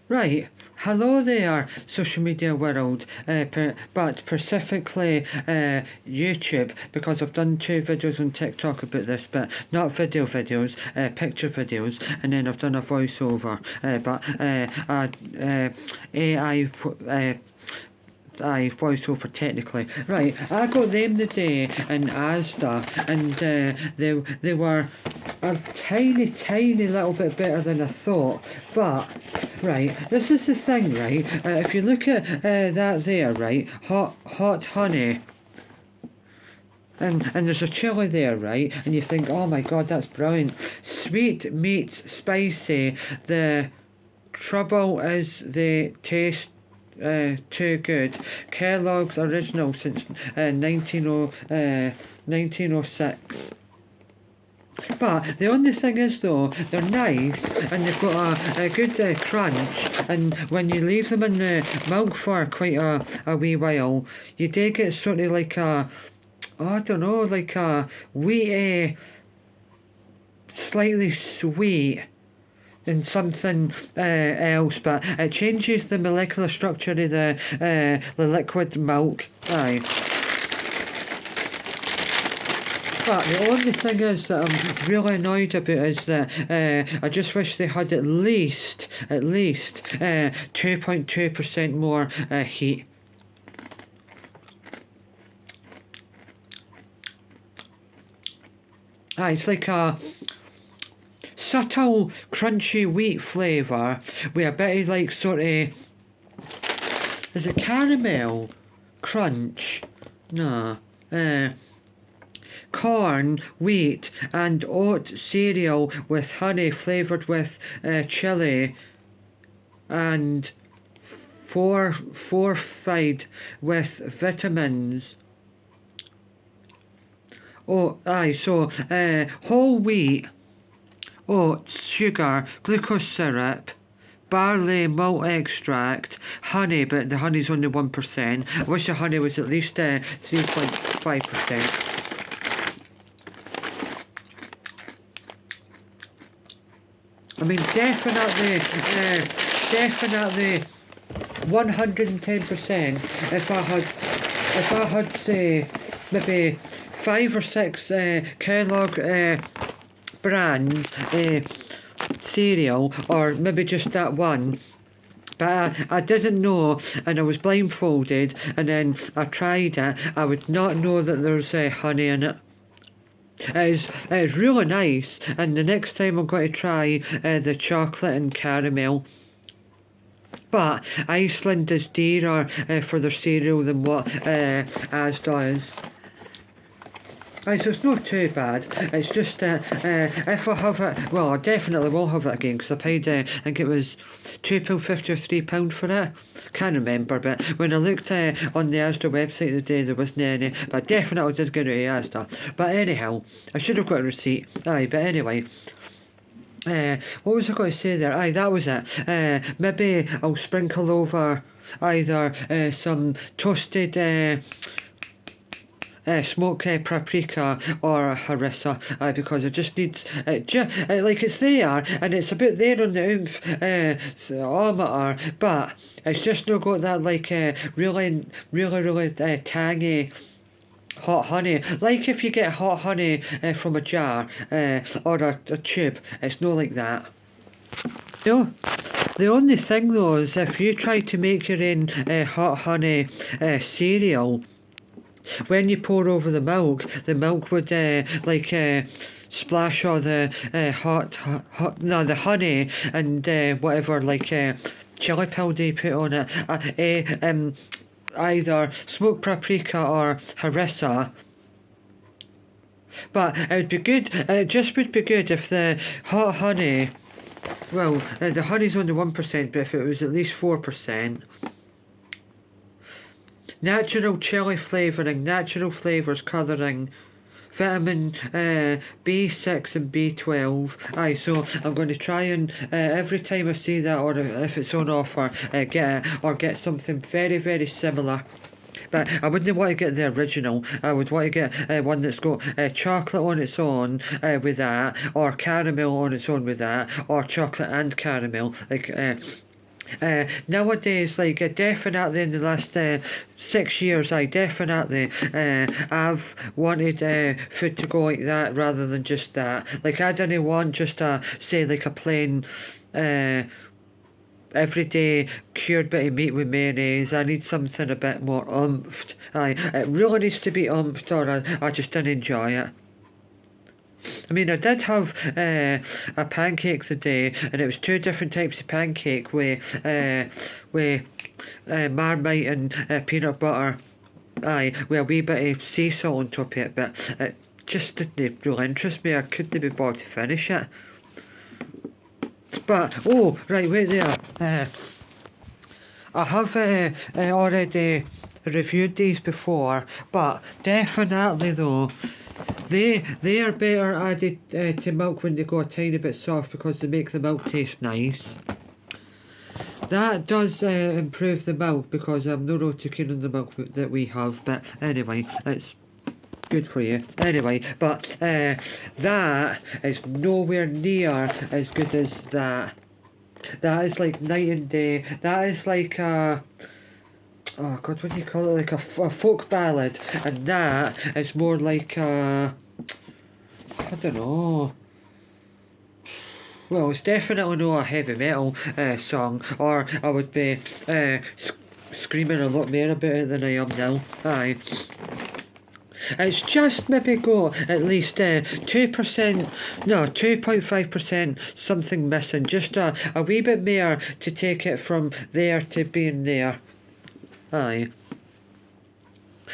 Right, hello there, social media world, but specifically YouTube, because I've done 2 videos on TikTok about this, but not videos, picture videos, and then I've done a voiceover, AI. Voiceover technically. Right, I got them the day in Asda, and they were a tiny little bit better than I thought. But right, this is the thing, right? If you look at that there, right, hot honey. And there's a chili there, right? And you think, oh my god, that's brilliant. Sweet meets spicy. The trouble is the taste too good. Kellogg's original since 1906. But the only thing is though, they're nice and they've got a good crunch, and when you leave them in the milk for quite a wee while, you do get sort of like a, I don't know, like a wheaty, slightly sweet and something else, but it changes the molecular structure of the liquid milk. Aye. But the only thing is that I'm really annoyed about is that I just wish they had at least 2.2% more heat. It's like a subtle crunchy wheat flavour with a bit of like sort of, is it caramel crunch? No. Corn, wheat and oat cereal with honey flavoured with chili and fortified with vitamins. Oh, so whole wheat, oats, sugar, glucose syrup, barley malt extract, honey, but the honey's only 1%. I wish the honey was at least 3.5%. I mean, definitely 110%. If I had say maybe 5 or 6 Kellogg brands cereal, or maybe just that one. But I didn't know, and I was blindfolded, and then I tried it. I would not know that there's honey in it. It's really nice, and the next time I'm going to try the chocolate and caramel. But Iceland is dearer for their cereal than what Asda is. So it's not too bad. It's just if I have it, well, I definitely will have it again because I paid, I think it was £2.50 or £3 for it. Can't remember, but when I looked on the Asda website the day, there wasn't any. But I definitely did get it at Asda. But anyhow, I should have got a receipt. But anyway. What was I going to say there? That was it. Maybe I'll sprinkle over either some toasted smoked paprika or harissa, because it just needs like it's there and it's a bit there on the oomph but it's just not got that like really tangy hot honey. Like if you get hot honey from a jar or a tube, it's not like that. No, the only thing though is if you try to make your own hot honey cereal, when you pour over the milk would splash all the the honey and whatever chili powder you put on it. Either smoked paprika or harissa. But it would be good. It just would be good if the hot honey. Well, the honey's only 1%, but if it was at least 4%. Natural chili flavouring, natural flavours colouring, vitamin B6 and B12. So I'm going to try and every time I see that, or if it's on offer, get it, or get something very similar. But I wouldn't want to get the original. I would want to get one that's got chocolate on its own with that, or caramel on its own with that, or chocolate and caramel. Nowadays, like definitely in the last 6 years, I definitely I've wanted food to go like that rather than just that. Like I didn't want just say like a plain everyday cured bit of meat with mayonnaise. I need something a bit more umphed. Aye, it really needs to be umphed, or I just didn't enjoy it. I mean, I did have a pancake today, and it was two different types of pancake with Marmite and peanut butter. Aye, with a wee bit of sea salt on top of it, but it just didn't really interest me. I couldn't be bothered to finish it. But, oh, right, wait there. I have already reviewed these before, but definitely though, they are better added to milk when they go a tiny bit soft because they make the milk taste nice. That does improve the milk because I'm not really too keen on the milk that we have, but anyway, it's good for you. Anyway, but that is nowhere near as good as that. That is like night and day. That is like a... Oh God, what do you call it? Like a folk ballad. And that is more like a... I don't know. Well, it's definitely not a heavy metal song, or I would be screaming a lot more about it than I am now. Aye. It's just maybe got at least 2%, no, 2.5% something missing. Just a wee bit more to take it from there to being there. Aye.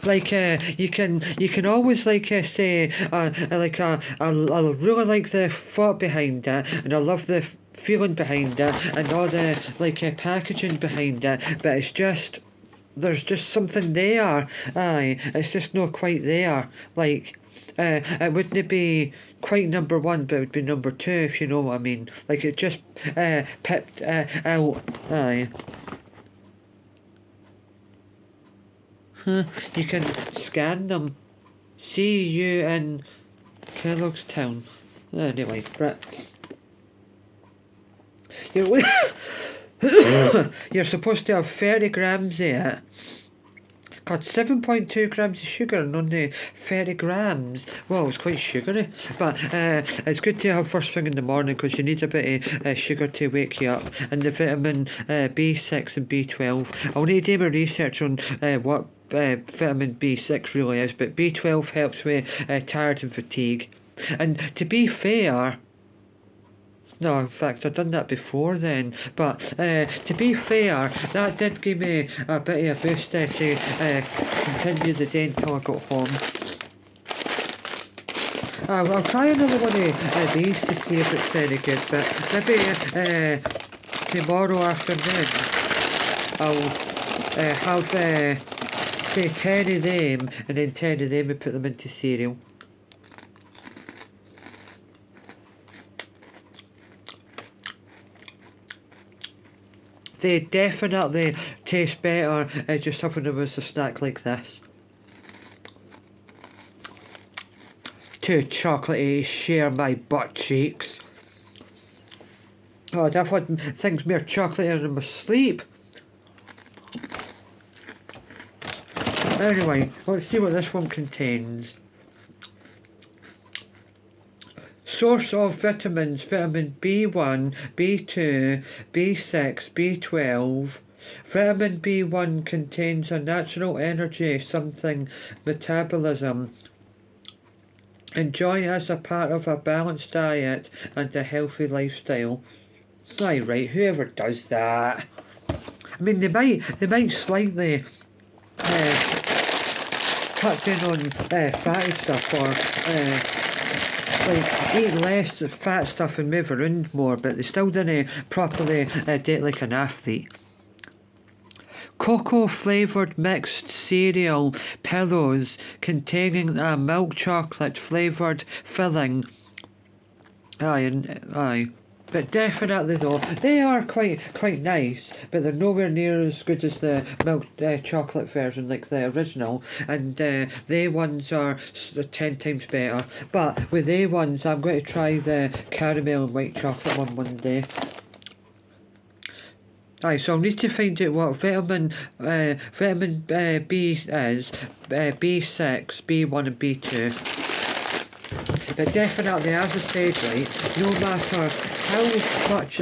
Like you can always like say like I really like the thought behind it, and I love the feeling behind it, and all the like packaging behind it, but it's just there's just something there. Aye, it's just not quite there. Like it wouldn't be quite number one, but it would be number two, if you know what I mean. Like it just pipped out. Aye. You can scan them. See you in Kellogg's Town. Anyway, right. You're supposed to have 30 grams of it. Got 7.2 grams of sugar and only 30 grams. Well, it's quite sugary. But it's good to have first thing in the morning because you need a bit of sugar to wake you up. And the vitamin B6 and B12. I'll need to do my research on what vitamin B6 really is. But B12 helps with tired and fatigue. And to be fair... No, in fact, I've done that before then. But to be fair, that did give me a bit of a boost to continue the day until I got home. I'll try another one of these to see if it's any good, but maybe tomorrow afternoon I'll have say 10 of them, and then 10 of them and put them into cereal. They definitely taste better just having them as a snack like this. Too chocolatey, share my butt cheeks. Oh, I've had things more chocolatey in my sleep. Anyway, let's see what this one contains. Source of vitamins: vitamin B1, B2, B6, B12. Vitamin B1 contains a natural energy something metabolism. Enjoy as a part of a balanced diet and a healthy lifestyle. Aye, right, whoever does that. I mean, they might slightly cut down on fatty stuff, or like eat less fat stuff and move around more, but they still didn't properly do it like an athlete. Cocoa flavoured mixed cereal pillows containing a milk chocolate flavoured filling. Aye. But definitely though, they are quite nice, but they're nowhere near as good as the milk chocolate version like the original, and they ones are 10 times better. But with they ones, I'm going to try the caramel and white chocolate one day. Aye, so I'll need to find out what vitamin B is, B6, B1 and B2. But definitely, as I said, right, no matter how much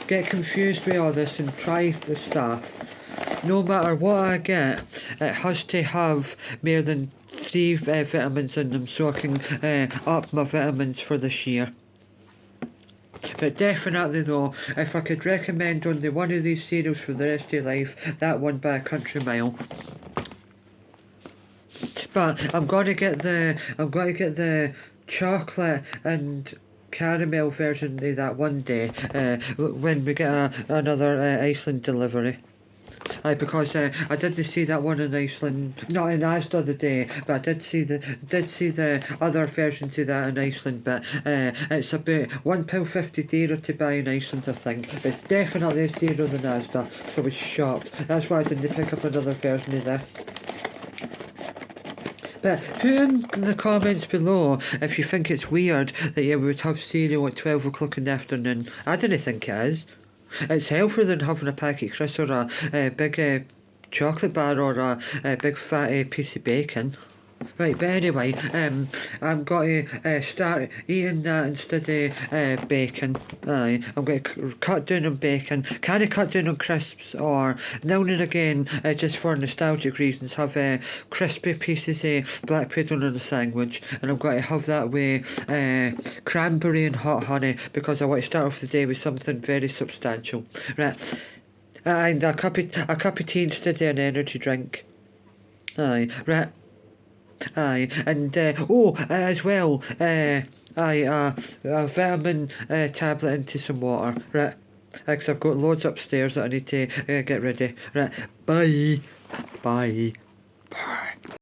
get confused with all this and try the stuff, no matter what I get, it has to have more than 3 vitamins in them so I can up my vitamins for this year. But definitely though, if I could recommend only one of these cereals for the rest of your life, that one by a country mile. But I'm gonna get the chocolate and caramel version of that one day when we get another Iceland delivery. Because I didn't see that one in Iceland, not in Asda the day, but I did see the other versions of that in Iceland. But it's about £1.50 dearer to buy in Iceland, I think. It's definitely is dearer than Asda, so I was shocked. That's why I didn't pick up another version of this. But put in the comments below if you think it's weird that we would have cereal at 12 o'clock in the afternoon. I don't think it is. It's healthier than having a packet of crisps or a big chocolate bar or a big fat piece of bacon. Right, but anyway, I'm going to start eating that instead of bacon. Aye, I'm going to cut down on bacon. Can I cut down on crisps, or now and again, just for nostalgic reasons, have crispy pieces of black pudding on a sandwich, and I'm going to have that with cranberry and hot honey because I want to start off the day with something very substantial. Right, and a cup of tea instead of an energy drink. Aye, right. Aye, and as well, a vitamin tablet into some water, right? Because I've got loads upstairs that I need to get ready, right? Bye.